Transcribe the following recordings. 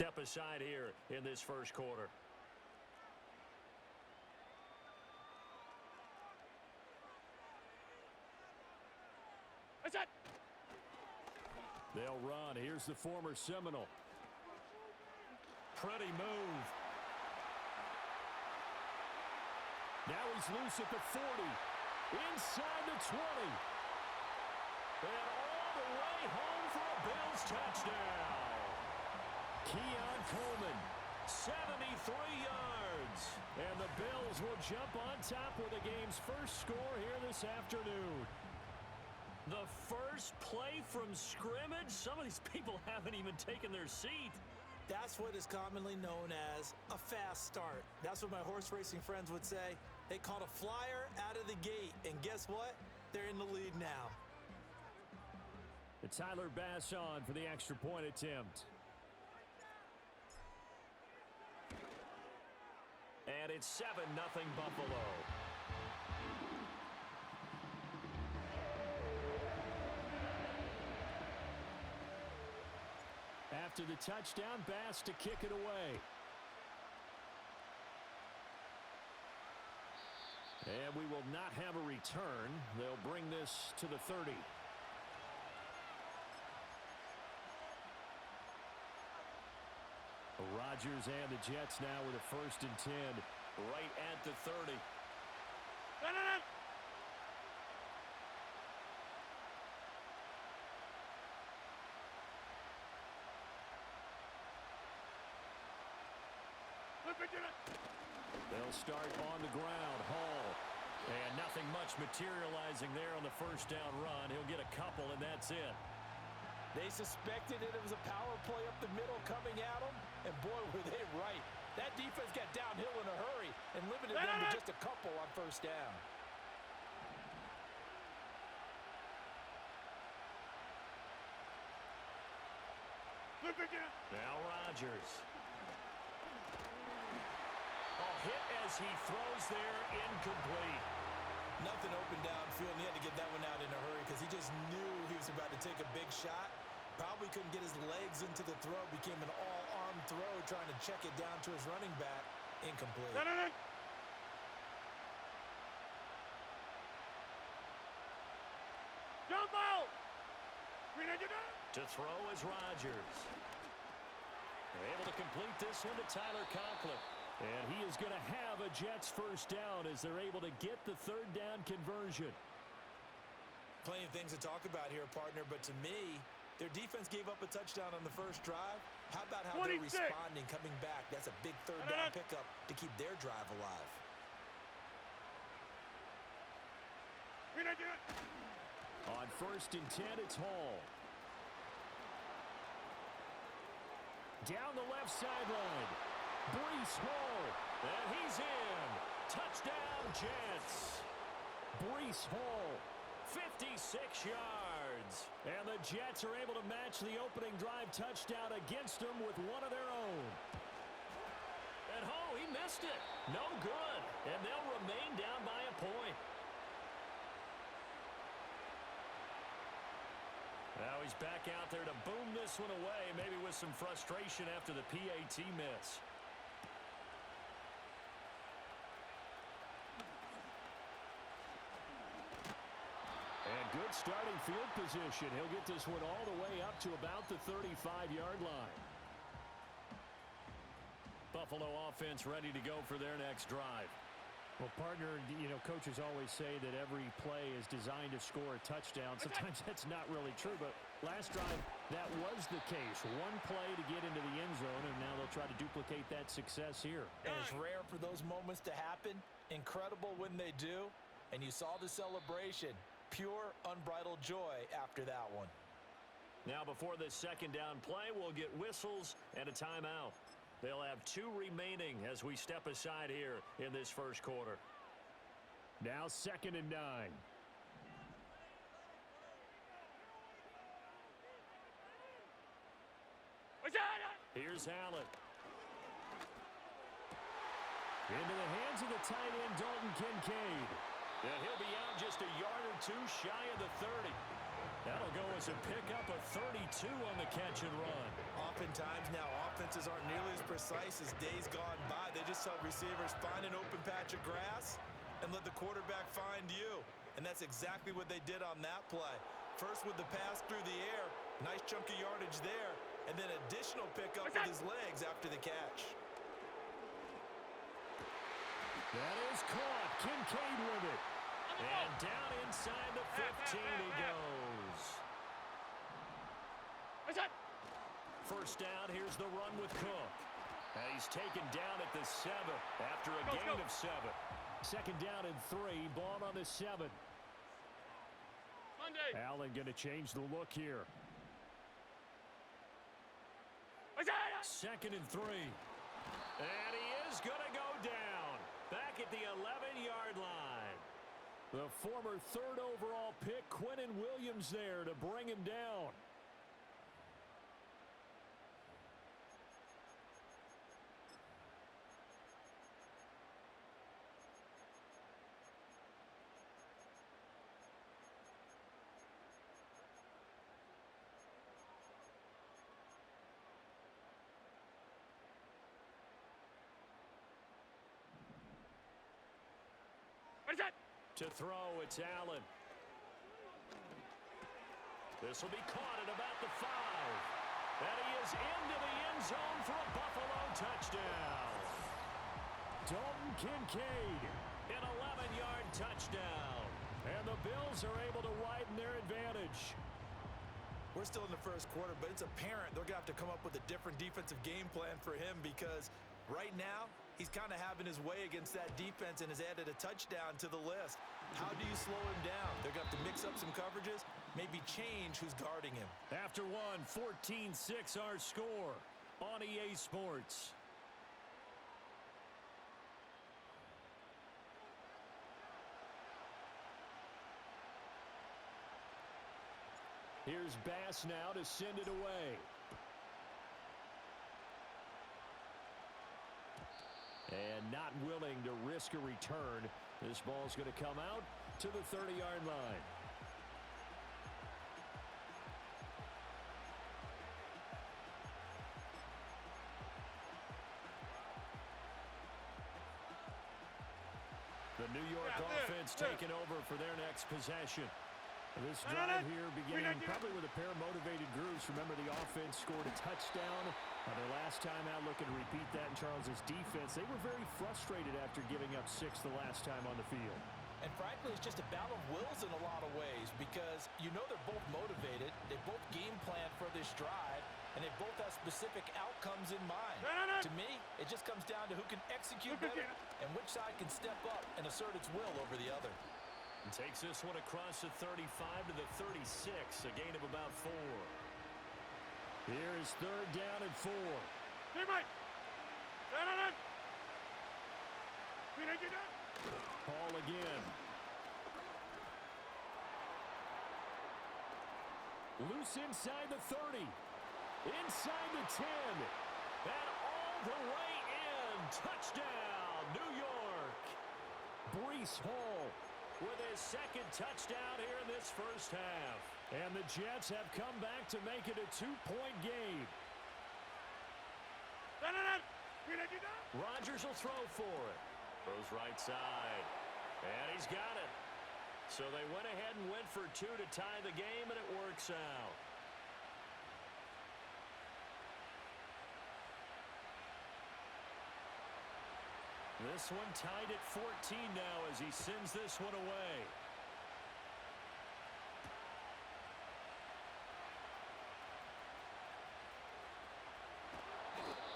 Step aside here in this first quarter. What's that? They'll run. Here's the former Seminole. Pretty move. Now he's loose at the 40. Inside the 20. And all the way home for a Bills touchdown. Keon Coleman, 73 yards. And the Bills will jump on top with the game's first score here this afternoon. The first play from scrimmage? Some of these people haven't even taken their seat. That's what is commonly known as a fast start. That's what my horse racing friends would say. They caught a flyer out of the gate, and guess what? They're in the lead now. And Tyler Bass on for the extra point attempt. And it's 7-0 Buffalo. After the touchdown, Bass to kick it away. And we will not have a return. They'll bring this to the 30. Rodgers and the Jets now with a 1st and 10 right at the 30. They'll start on the ground. Hall. And nothing much materializing there on the first down run. He'll get a couple, and that's it. They suspected it was a power play up the middle coming at them, and boy, were they right. That defense got downhill in a hurry and limited them to just a couple on first down. Now Rodgers. A hit as he throws there, incomplete. Nothing open downfield, and he had to get that one out in a hurry because he just knew he was about to take a big shot. Probably couldn't get his legs into the throw. Became an all-arm throw trying to check it down to his running back. Incomplete. Jump out! To throw is Rodgers. They're able to complete this one to Tyler Conklin. And he is going to have a Jets first down as they're able to get the 3rd down conversion. Plenty of things to talk about here, partner, but to me, their defense gave up a touchdown on the first drive. How about how they're responding, coming back? That's a big 3rd down pickup to keep their drive alive. On 1st and 10, it's Hall. Down the left sideline. Breece Hall, and he's in. Touchdown, Jets. Breece Hall, 56 yards. And the Jets are able to match the opening drive touchdown against them with one of their own. And Hall, he missed it. No good. And they'll remain down by a point. Now he's back out there to boom this one away, maybe with some frustration after the PAT miss. And good starting field position. He'll get this one all the way up to about the 35-yard line. Buffalo offense ready to go for their next drive. Well, partner, you know, coaches always say that every play is designed to score a touchdown. Sometimes that's not really true, but last drive, that was the case. One play to get into the end zone, and now they'll try to duplicate that success here. And it's rare for those moments to happen. Incredible when they do. And you saw the celebration. Pure, unbridled joy after that one. Now, before this 2nd down play, we'll get whistles and a timeout. They'll have 2 remaining as we step aside here in this first quarter. Now 2nd and 9. Here's Allen. Into the hands of the tight end, Dalton Kincaid. And he'll be out just a yard or 2 shy of the 30. That'll go as a pickup of 32 on the catch and run. Oftentimes now, offenses aren't nearly as precise as days gone by. They just tell receivers, find an open patch of grass and let the quarterback find you. And that's exactly what they did on that play. First with the pass through the air, nice chunk of yardage there, and then additional pickup with his legs after the catch. That is caught. Kincaid with it. And down inside the 15 he goes. First down, here's the run with Cook. And he's taken down at the 7 after a gain of 7. Second down and 3, ball on the 7. Allen going to change the look here. Second and 3. And he is going to go down. Back at the 11-yard line. The former third overall pick, Quinnen Williams, there to bring him down. To throw, it's Allen. This will be caught at about the 5. And he is into the end zone for a Buffalo touchdown. Dalton Kincaid, an 11-yard touchdown. And the Bills are able to widen their advantage. We're still in the first quarter, but it's apparent they're going to have to come up with a different defensive game plan for him because right now, he's kind of having his way against that defense and has added a touchdown to the list. How do you slow him down? They're going to have to mix up some coverages, maybe change who's guarding him. After one, 14-6 our score on EA Sports. Here's Bass now to send it away. And not willing to risk a return. This ball's going to come out to the 30-yard line. The New York offense taking over for their next possession. This drive here beginning probably with a pair of motivated grooves. Remember, the offense scored a touchdown their last time out. Looking to repeat that in Charles's defense. They were very frustrated after giving up 6 the last time on the field. And frankly, it's just a battle of wills in a lot of ways because you know they're both motivated. They both game plan for this drive, and they both have specific outcomes in mind. To me, it just comes down to who can execute better and which side can step up and assert its will over the other. And takes this one across the 35 to the 36, a gain of about 4. Here is third down and 4. Ball again. Loose inside the 30. Inside the 10. And all the way in. Touchdown, New York. Breece Hall with his second touchdown here in this first half. And the Jets have come back to make it a 2-point game. Rodgers will throw for it. Throws right side. And he's got it. So they went ahead and went for 2 to tie the game, and it works out. This one tied at 14 now as he sends this one away.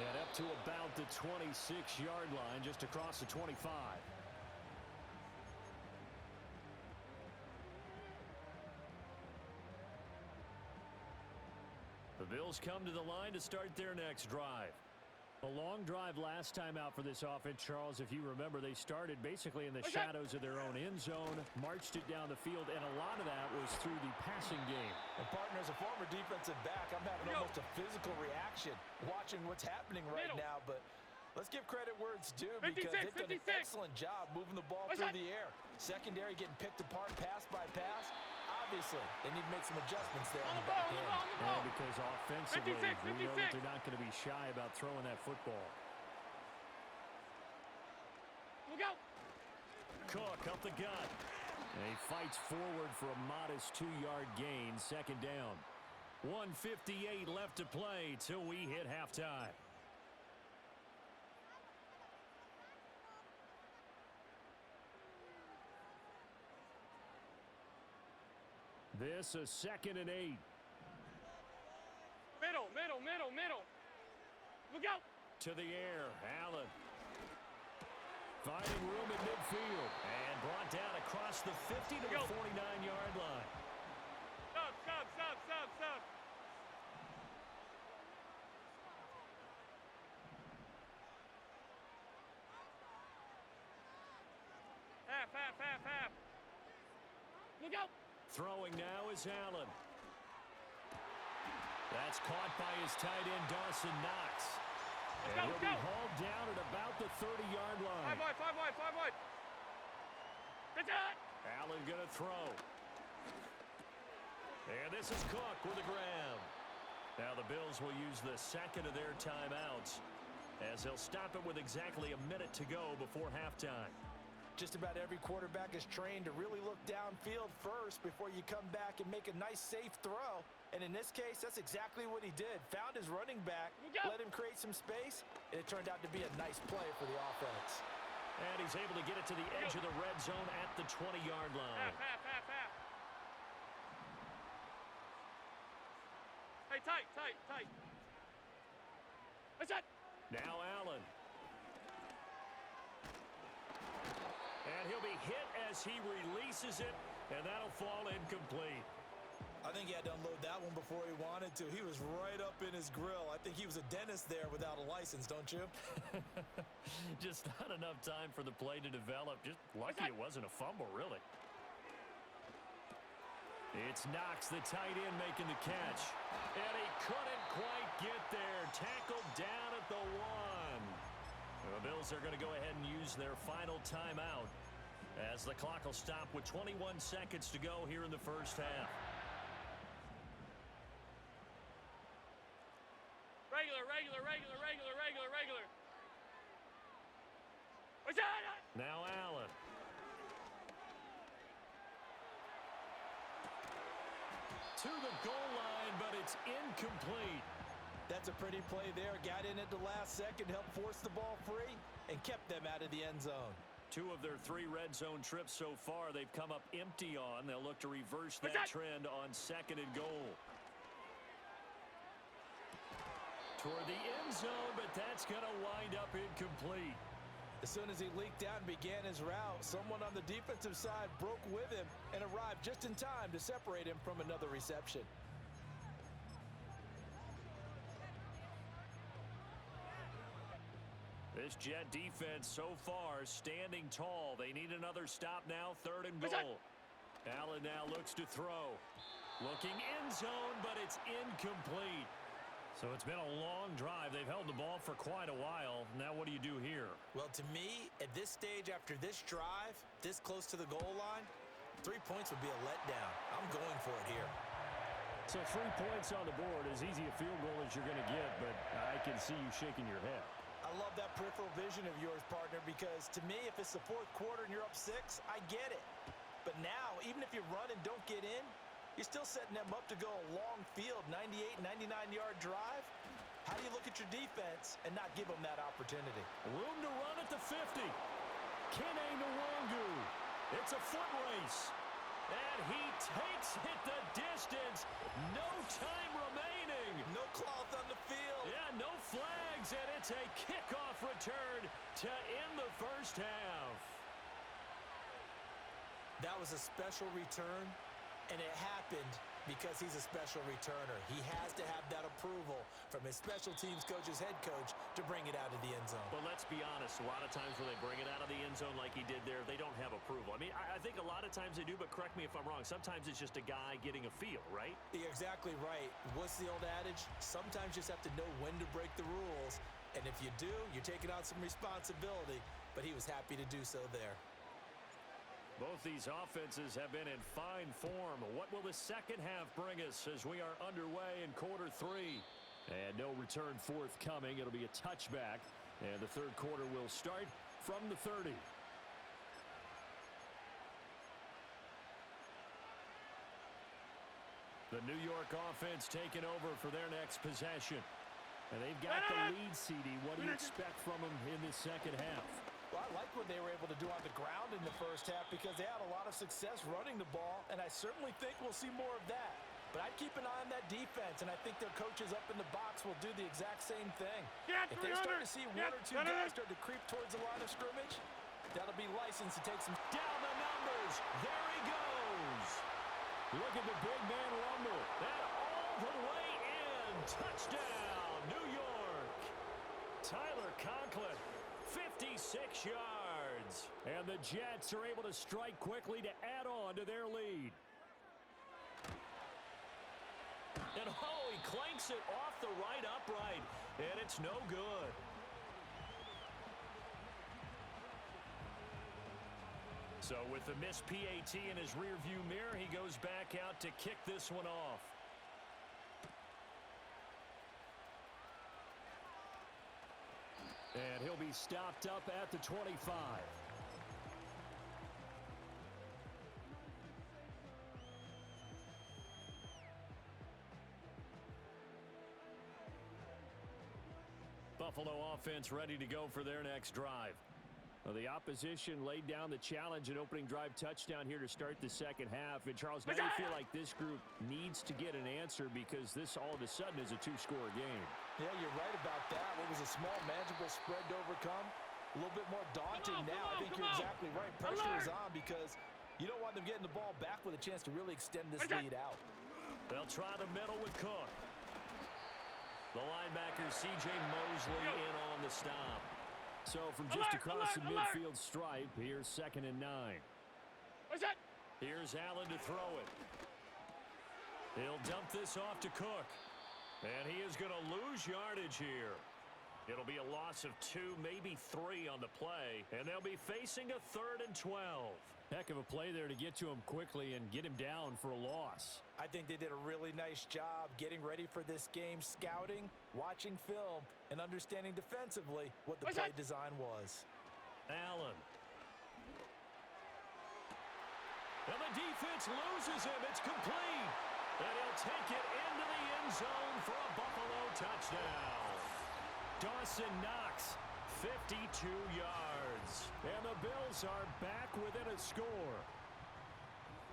And up to about the 26-yard line, just across the 25. The Bills come to the line to start their next drive. A long drive last time out for this offense, Charles. If you remember, they started basically in the shadows of their own end zone, marched it down the field, and a lot of that was through the passing game. And partner, as a former defensive back, I'm having almost a physical reaction watching what's happening right now. But let's give credit where it's due because they've done an excellent job moving the ball through the air. Secondary getting picked apart pass by pass. obviously. They need to make some adjustments there On in the the ball, back on the end. ball, on the ball. Because offensively, 56, we know that 56. they're not going to be shy about throwing that football. Look out. Cook up the gut. And he fights forward for a modest 2-yard gain, second down. 1:58 left to play till we hit halftime. This a 2nd and 8. Middle, middle, middle, middle. Look out. To the air, Allen. Finding room in midfield. And brought down across the 50 to the 49-yard line. Stop, stop, stop, stop, stop. Half, half, half, half. Look out. Throwing now is Allen. That's caught by his tight end, Dawson Knox. And he'll be hauled down at about the 30-yard line. 5 wide, 5 wide, 5 wide. That's it. Allen going to throw. And this is Cook with a grab. Now the Bills will use the second of their timeouts as they'll stop it with exactly a minute to go before halftime. Just about every quarterback is trained to really look downfield first before you come back and make a nice, safe throw. And in this case, that's exactly what he did. Found his running back, let him create some space, and it turned out to be a nice play for the offense. And he's able to get it to the edge of the red zone at the 20-yard line. Half, half, half, half. Hey, tight, tight, tight. That's it. Now Allen. And he'll be hit as he releases it, and that'll fall incomplete. I think he had to unload that one before he wanted to. He was right up in his grill. I think he was a dentist there without a license, don't you? Just not enough time for the play to develop. Just lucky it wasn't a fumble, really. It's Knox, the tight end, making the catch. And he couldn't quite get there. Tackled down at the 1. The Bills are going to go ahead and use their final timeout as the clock will stop with 21 seconds to go here in the first half. Regular, regular, regular, regular, regular, regular. What's that? Now Allen. To the goal line, but it's incomplete. That's a pretty play there. Got in at the last second, helped force the ball free, and kept them out of the end zone. 2 of their 3 red zone trips so far, they've come up empty on. They'll look to reverse that trend on 2nd and goal. Toward the end zone, but that's going to wind up incomplete. As soon as he leaked out and began his route, someone on the defensive side broke with him and arrived just in time to separate him from another reception. This Jet defense so far standing tall. They need another stop now, 3rd and goal. Allen now looks to throw. Looking end zone, but it's incomplete. So it's been a long drive. They've held the ball for quite a while. Now what do you do here? Well, to me, at this stage after this drive, this close to the goal line, 3 points would be a letdown. I'm going for it here. So 3 points on the board, as easy a field goal as you're going to get, but I can see you shaking your head. I love that peripheral vision of yours, partner, because to me, if it's the 4th quarter and you're up 6, I get it. But now, even if you run and don't get in, you're still setting them up to go a long field, 98, 99-yard drive. How do you look at your defense and not give them that opportunity? Room to run at the 50. Kene Nwangu. It's a foot race. And he takes it the distance. No time remaining. No cloth on the field. Yeah, no flags, and it's a kickoff return to end the first half. That was a special return, and it happened because he's a special returner. He has to have that approval from his special teams coach's head coach to bring it out of the end zone. But let's be honest, a lot of times when they bring it out of the end zone like he did there, they don't have approval. I mean, I think a lot of times they do, but correct me if I'm wrong. Sometimes it's just a guy getting a feel, right? You're exactly right. What's the old adage? Sometimes you just have to know when to break the rules, and if you do, you're taking on some responsibility, but he was happy to do so there. Both these offenses have been in fine form. What will the second half bring us as we are underway in quarter 3? And no return forthcoming. It'll be a touchback. And the third quarter will start from the 30. The New York offense taking over for their next possession. And they've got the lead, CD. What do you expect from them in this second half? Well, I like what they were able to do on the ground in the first half because they had a lot of success running the ball, and I certainly think we'll see more of that. But I'd keep an eye on that defense, and I think their coaches up in the box will do the exact same thing. If they start to see one or two guys start to creep towards the line of scrimmage, that'll be licensed to take some down the numbers. There he goes. Look at the big man rumble. And all the way in. Touchdown, New York. Tyler Conklin, 56 yards. And the Jets are able to strike quickly to add on to their lead. And he clanks it off the right upright. And it's no good. So with the missed PAT in his rearview mirror, he goes back out to kick this one off. And he'll be stopped up at the 25. Buffalo offense ready to go for their next drive. Well, the opposition laid down the challenge and opening drive touchdown here to start the second half. And, Charles, now you feel like this group needs to get an answer because this all of a sudden is a two-score game. Yeah, you're right about that. What was a small, manageable spread to overcome? A little bit more daunting now. I think you're exactly right. Pressure is on because you don't want them getting the ball back with a chance to really extend this lead out. They'll try the middle with Cook. The linebacker, C.J. Mosley, in on the stop. So from just across the midfield stripe, here's 2nd and 9. What's that? Here's Allen to throw it. He'll dump this off to Cook. And he is going to lose yardage here. It'll be a loss of 2, maybe 3 on the play. And they'll be facing a 3rd and 12. Heck of a play there to get to him quickly and get him down for a loss. I think they did a really nice job getting ready for this game, scouting, watching film, and understanding defensively what the play design was. Allen. And the defense loses him. It's complete. And he'll take it into the end zone for a Buffalo touchdown. Dawson Knox, 52 yards. And the Bills are back within a score.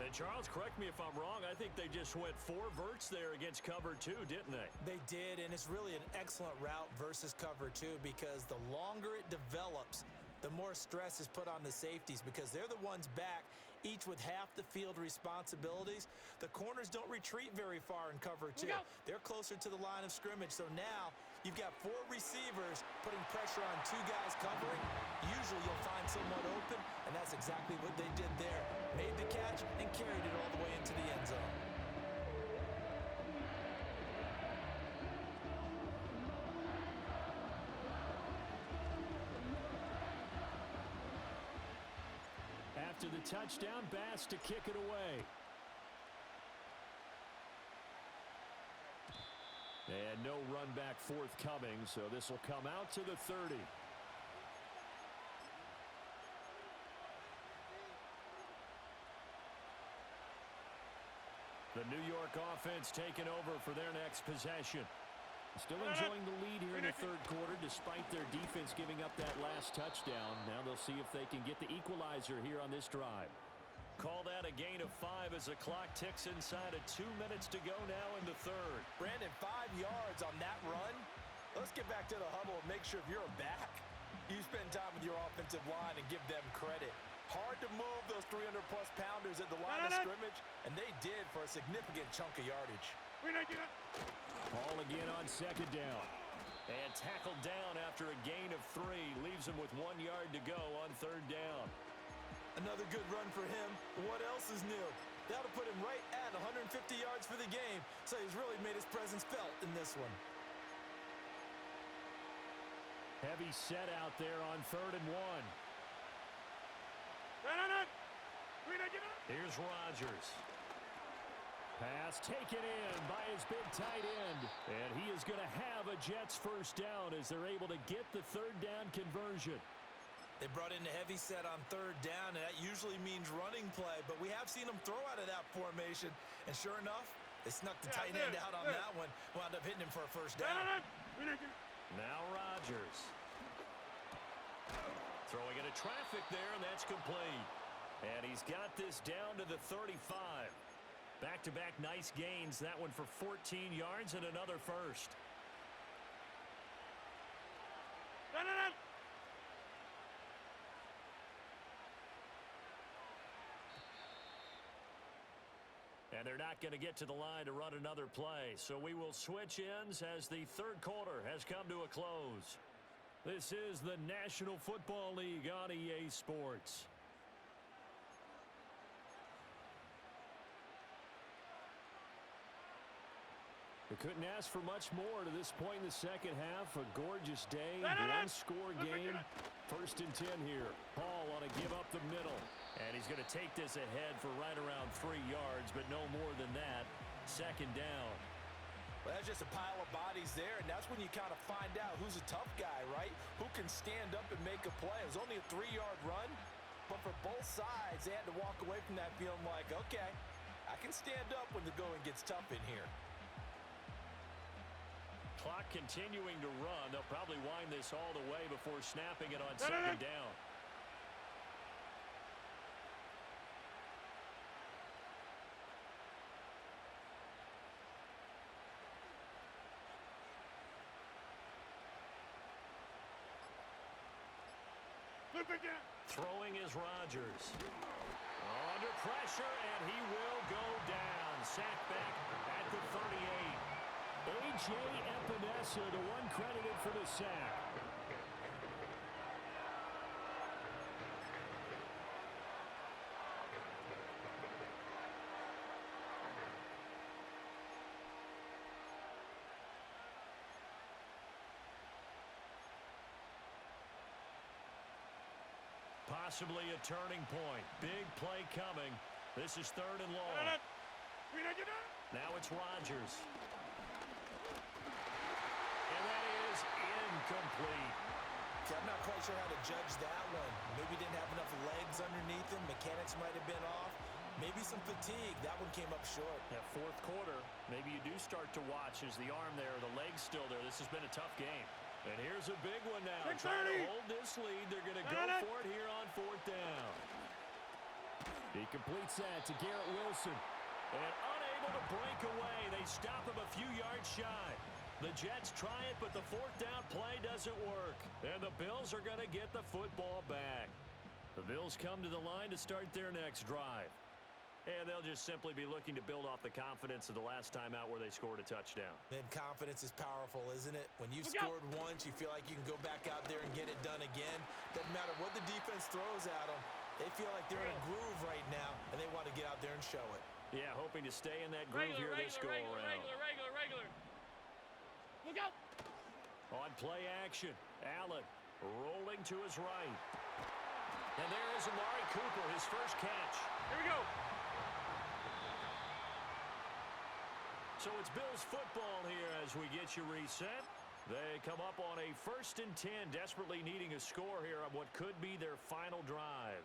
And Charles, correct me if I'm wrong, I think they just went 4 verts there against cover 2, didn't they? They did, and it's really an excellent route versus cover 2 because the longer it develops, the more stress is put on the safeties because they're the ones back, each with half the field responsibilities. The corners don't retreat very far in cover 2. They're closer to the line of scrimmage, so now you've got 4 receivers putting pressure on 2 guys covering. Usually you'll find someone open, and that's exactly what they did there. Made the catch and carried it all the way into the end zone. After the touchdown, Bass to kick it away. And no run back forthcoming, so this will come out to the 30. The New York offense taking over for their next possession. Still enjoying the lead here in the third quarter despite their defense giving up that last touchdown. Now they'll see if they can get the equalizer here on this drive. Call that a gain of 5 as the clock ticks inside of 2 minutes to go now in the third. Brandon, 5 yards on that run. Let's get back to the huddle and make sure if you're a back, you spend time with your offensive line and give them credit. Hard to move those 300-plus pounders at the line of scrimmage, and they did for a significant chunk of yardage. Ball again on 2nd down. And tackled down after a gain of 3. Leaves him with 1 yard to go on 3rd down. Another good run for him. What else is new? That'll put him right at 150 yards for the game, so he's really made his presence felt in this one. Heavy set out there on 3rd and 1. Here's Rodgers. Pass taken in by his big tight end. And he is going to have a Jets first down as they're able to get the third down conversion. They brought in the heavy set on third down, and that usually means running play, but we have seen them throw out of that formation. And sure enough, they snuck the tight end out on that one, wound up hitting him for a first down. Now Rodgers. Throwing into traffic there, and that's complete. And he's got this down to the 35. Back-to-back nice gains. That one for 14 yards and another first. And they're not going to get to the line to run another play. So we will switch ends as the third quarter has come to a close. This is the National Football League on EA Sports. We couldn't ask for much more to this point in the second half. A gorgeous day, one-score game. 1st and 10 here. Hall on a give up the middle. And he's going to take this ahead for right around 3 yards, but no more than that. 2nd down. Well, that's just a pile of bodies there, and that's when you kind of find out who's a tough guy, right? Who can stand up and make a play. It was only a 3-yard run, but for both sides, they had to walk away from that feeling like, okay, I can stand up when the going gets tough in here. Clock continuing to run. They'll probably wind this all the way before snapping it on 2nd down. Throwing is Rodgers. Under pressure, and he will go down. Sacked back at the 38. A.J. Epinesa, the one credited for the sack. Possibly a turning point. Big play coming. This is 3rd and long. Now it's Rodgers. And that is incomplete. See, I'm not quite sure how to judge that one. Maybe didn't have enough legs underneath him. Mechanics might have been off. Maybe some fatigue. That one came up short. Yeah, 4th quarter, maybe you do start to watch as the arm there, the leg's still there. This has been a tough game. And here's a big one now. Trying to hold this lead. They're going to go for it here on 4th down. He completes that to Garrett Wilson. And unable to break away. They stop him a few yards shy. The Jets try it, but the 4th down play doesn't work. And the Bills are going to get the football back. The Bills come to the line to start their next drive. And they'll just simply be looking to build off the confidence of the last time out where they scored a touchdown. Man, confidence is powerful, isn't it? When you've scored once, you feel like you can go back out there and get it done again. Doesn't matter what the defense throws at them. They feel like they're in a groove right now, and they want to get out there and show it. Yeah, hoping to stay in that groove here this go-around. Regular. Look out! On play action, Allen rolling to his right. And there is Amari Cooper, his first catch. Here we go. So it's Bills football here as we get you reset. They come up on a 1st and 10, desperately needing a score here on what could be their final drive.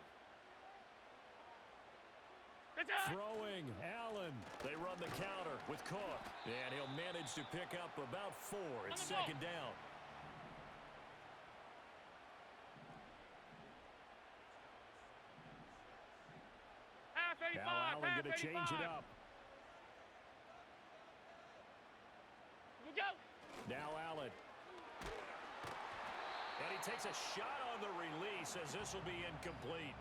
Throwing, Allen. They run the counter with Cook. And he'll manage to pick up about 4. It's 2nd down. Now Allen going to change it up. Now Allen. And he takes a shot on the release as this will be incomplete.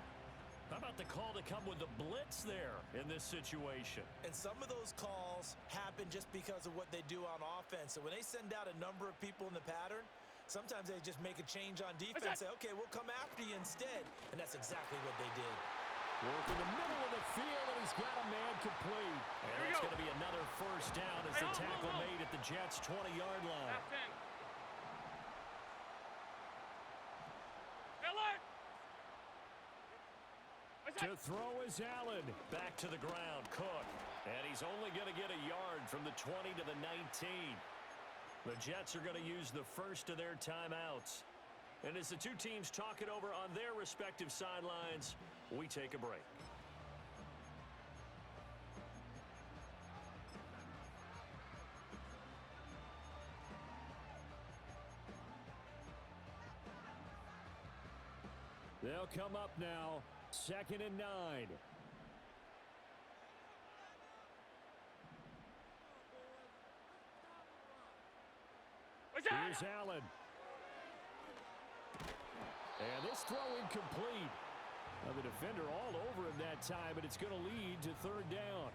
How about the call to come with the blitz there in this situation? And some of those calls happen just because of what they do on offense. So when they send out a number of people in the pattern, sometimes they just make a change on defense. Say, okay, we'll come after you instead. And that's exactly what they did. Work in the middle of the field, and he's got a man complete. And that's going to be another first down as the tackle made at the Jets' 20-yard line. To throw is Allen. Back to the ground, Cook. And he's only going to get a yard from the 20 to the 19. The Jets are going to use the first of their timeouts. And as the two teams talk it over on their respective sidelines, we take a break. They'll come up now, 2nd and 9. Here's Allen. And this throw incomplete. Now the defender all over him that time, and it's going to lead to 3rd down.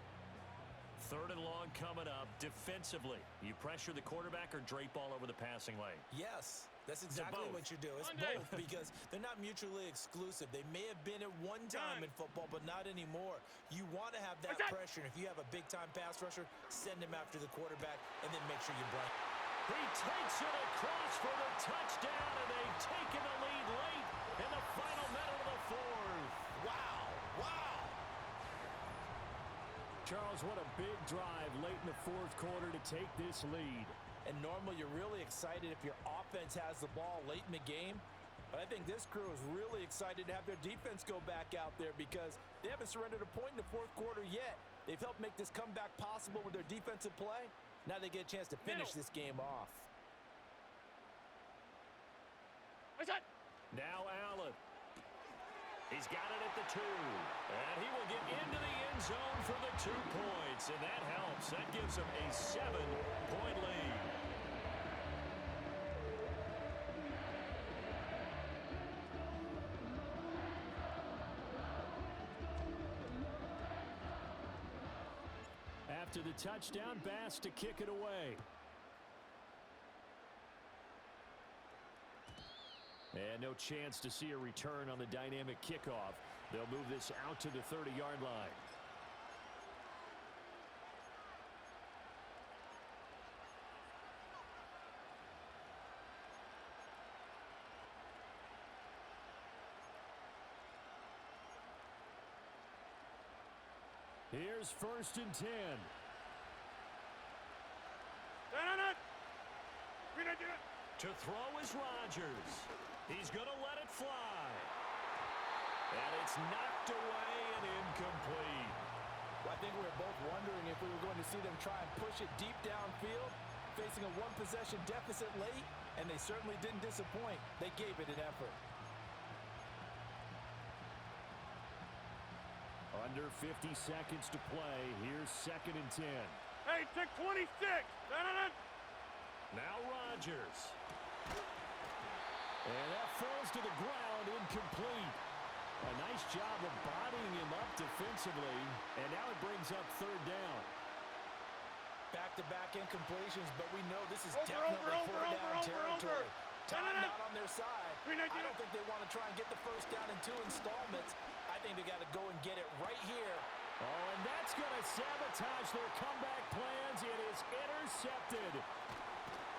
3rd and long coming up. Defensively, you pressure the quarterback or drape all over the passing lane? Yes, that's exactly what you do. It's both because they're not mutually exclusive. They may have been at one time in football, but not anymore. You want to have that pressure. And if you have a big-time pass rusher, send him after the quarterback, and then make sure you block. He takes it across for the touchdown, and they've taken the lead late in the final minute of the 4th. Wow, wow. Charles, what a big drive late in the 4th quarter to take this lead. And normally you're really excited if your offense has the ball late in the game. But I think this crew is really excited to have their defense go back out there because they haven't surrendered a point in the 4th quarter yet. They've helped make this comeback possible with their defensive play. Now they get a chance to finish this game off. Now Allen. He's got it at the 2. And he will get into the end zone for the 2 points. And that helps. That gives him a 7-point lead. After the touchdown, Bass to kick it away. And no chance to see a return on the dynamic kickoff. They'll move this out to the 30-yard line. Here's 1st and 10. To throw is Rodgers. He's going to let it fly. And it's knocked away and incomplete. Well, I think we were both wondering if we were going to see them try and push it deep downfield, facing a one-possession deficit late, and they certainly didn't disappoint. They gave it an effort. Under 50 seconds to play. Here's 2nd and 10. Hey, take 26. Now Rodgers. And that falls to the ground, incomplete. A nice job of bodying him up defensively, and now it brings up 3rd down. Back-to-back incompletions, but we know this is definitely 4th down territory. Time not on their side. I don't think they want to try and get the 1st down in 2 installments. I think they got to go and get it right here. Oh, and that's going to sabotage their comeback plans. It is intercepted.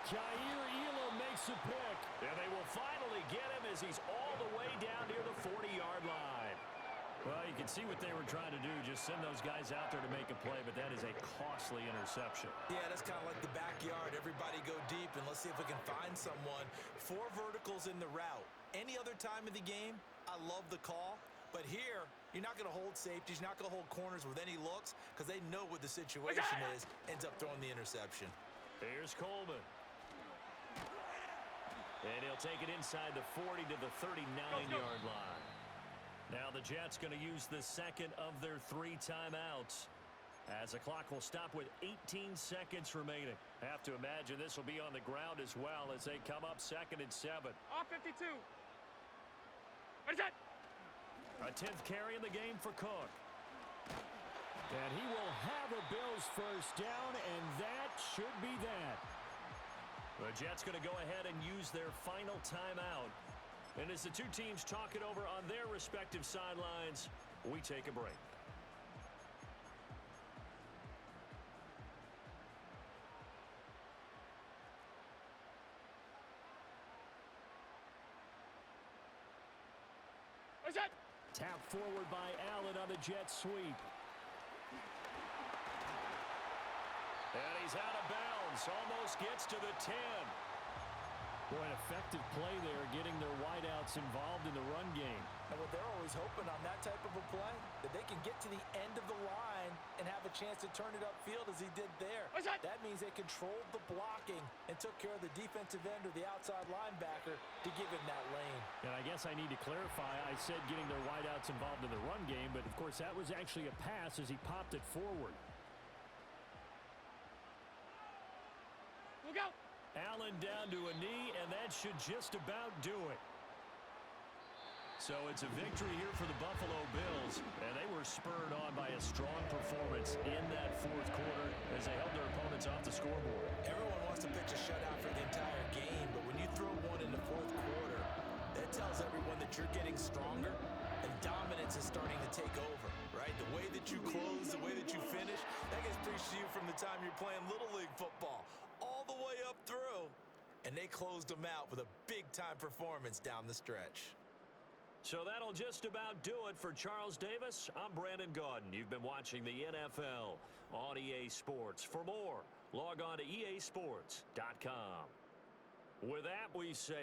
Jair Elam makes a pick, and they will finally get him as he's all the way down near the 40-yard line. Well, you can see what they were trying to do, just send those guys out there to make a play, but that is a costly interception. Yeah, that's kind of like the backyard. Everybody go deep, and let's see if we can find someone. 4 verticals in the route. Any other time of the game, I love the call. But here, you're not going to hold safeties. You're not going to hold corners with any looks because they know what the situation is. Ends up throwing the interception. Here's Coleman. And he'll take it inside the 40 to the 39-yard line. Now the Jets going to use the 2nd of their 3 timeouts as the clock will stop with 18 seconds remaining. Have to imagine this will be on the ground as well as they come up 2nd and 7. Off 52. What is that? A 10th carry in the game for Cook. And he will have a Bills 1st down, and that should be that. The Jets going to go ahead and use their final timeout. And as the two teams talk it over on their respective sidelines, we take a break. What's that? Tapped forward by Allen on the jet sweep. And he's out of bounds. Almost gets to the 10. Boy, an effective play there, getting their wideouts involved in the run game. And what they're always hoping on that type of a play, that they can get to the end of the line and have a chance to turn it upfield as he did there. That means they controlled the blocking and took care of the defensive end or the outside linebacker to give him that lane. And I guess I need to clarify, I said getting their wideouts involved in the run game, but of course that was actually a pass as he popped it forward. Look out! Allen down to a knee, and that should just about do it. So it's a victory here for the Buffalo Bills, and they were spurred on by a strong performance in that fourth quarter as they held their opponents off the scoreboard. Everyone wants to pitch a shutout for the entire game, but when you throw one in the fourth quarter, that tells everyone that you're getting stronger and dominance is starting to take over, right? The way that you close, the way that you finish, that gets preached to you from the time you're playing Little League football all the way up through, and they closed them out with a big-time performance down the stretch. So that'll just about do it for Charles Davis. I'm Brandon Gaudin. You've been watching the NFL on EA Sports. For more, log on to easports.com. With that, we say